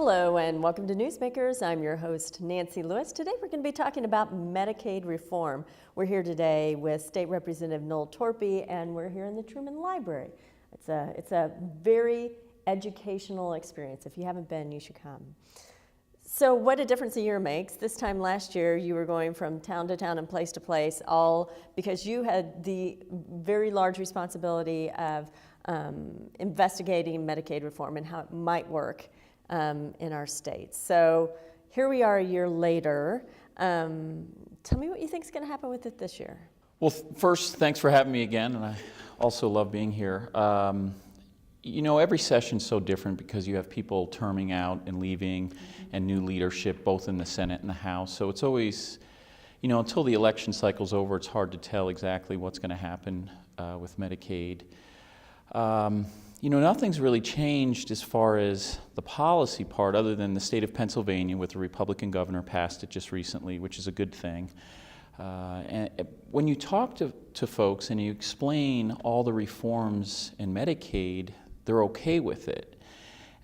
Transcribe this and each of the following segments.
Hello and welcome to Newsmakers. I'm your host, Nancy Lewis. Today we're going to be talking about Medicaid reform. We're here today with State Representative Noel Torpey, and we're here in the Truman Library. It's a very educational experience. If you haven't been, you should come. So what a difference a year makes. This time last year, you were going from town to town and place to place, all because you had the very large responsibility of investigating Medicaid reform and how it might work in our state. So here we are a year later. Tell me what you think is going to happen with it this year. Well, first, thanks for having me again, and I also love being here. You know, every session's so different because you have people terming out and leaving and new leadership both in the Senate and the House. So it's always, you know, until the election cycle's over, it's hard to tell exactly what's going to happen with Medicaid. You know, nothing's really changed as far as the policy part other than the state of Pennsylvania with the Republican governor passed it just recently, which is a good thing. And when you talk to folks and you explain all the reforms in Medicaid, they're okay with it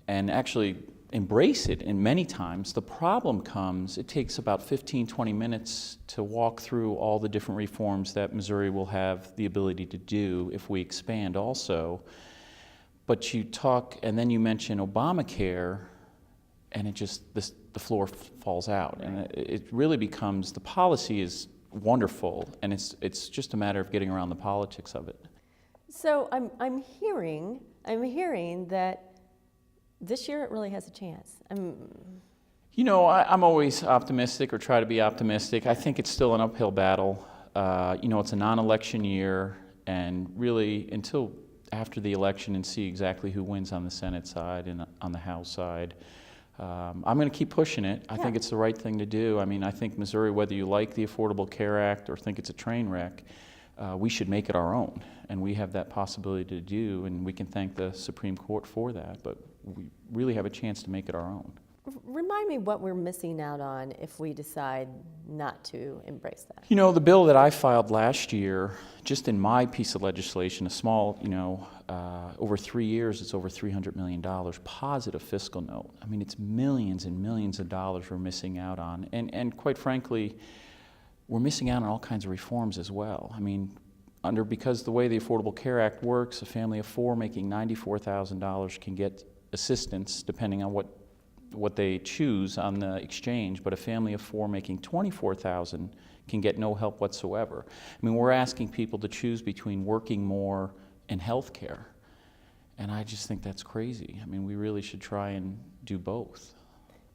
and actually embrace it. And many times the problem comes, it takes about 15, 20 minutes to walk through all the different reforms that Missouri will have the ability to do if we expand also. But you talk, and then you mention Obamacare, and it just, the floor falls out. And it really becomes, the policy is wonderful, and it's just a matter of getting around the politics of it. So I'm hearing that this year it really has a chance. You know, I'm always optimistic, or try to be optimistic. I think it's still an uphill battle. You know, it's a non-election year, and really until after the election and see exactly who wins on the Senate side and on the House side, I'm going to keep pushing it. I think it's the right thing to do. I mean, I think Missouri, whether you like the Affordable Care Act or think it's a train wreck, we should make it our own. And we have that possibility to do, and we can thank the Supreme Court for that, but we really have a chance to make it our own. Remind me what we're missing out on if we decide not to embrace that. You know, the bill that I filed last year, just in my piece of legislation, a small, you know, over 3 years, it's over $300 million, positive fiscal note. I mean, it's millions and millions of dollars we're missing out on. And quite frankly, we're missing out on all kinds of reforms as well. I mean, because the way the Affordable Care Act works, a family of four making $94,000 can get assistance depending on what they choose on the exchange, but a family of four making $24,000 can get no help whatsoever. I mean, we're asking people to choose between working more and health care, and I just think that's crazy. I mean, we really should try and do both.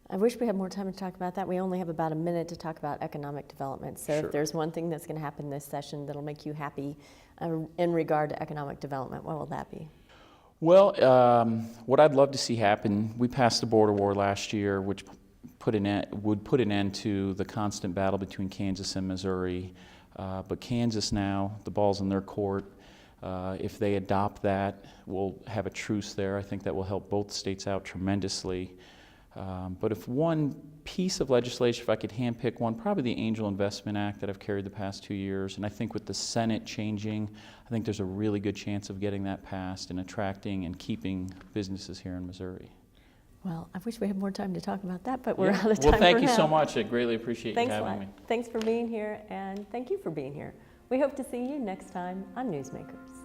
I wish we had more time to talk about that. We only have about a minute to talk about economic development. So if there's one thing that's going to happen this session that'll make you happy in regard to economic development, what will that be? Well, what I'd love to see happen, we passed the border war last year, which would put an end to the constant battle between Kansas and Missouri. But Kansas now, the ball's in their court. If they adopt that, we'll have a truce there. I think that will help both states out tremendously. But if one piece of legislation, if I could handpick one, probably the Angel Investment Act that I've carried the past 2 years. And I think with the Senate changing, I think there's a really good chance of getting that passed and attracting and keeping businesses here in Missouri. Well, I wish we had more time to talk about that, but we're out of time. Well, thank you so much. I greatly appreciate you having me. Thanks for being here, and thank you for being here. We hope to see you next time on Newsmakers.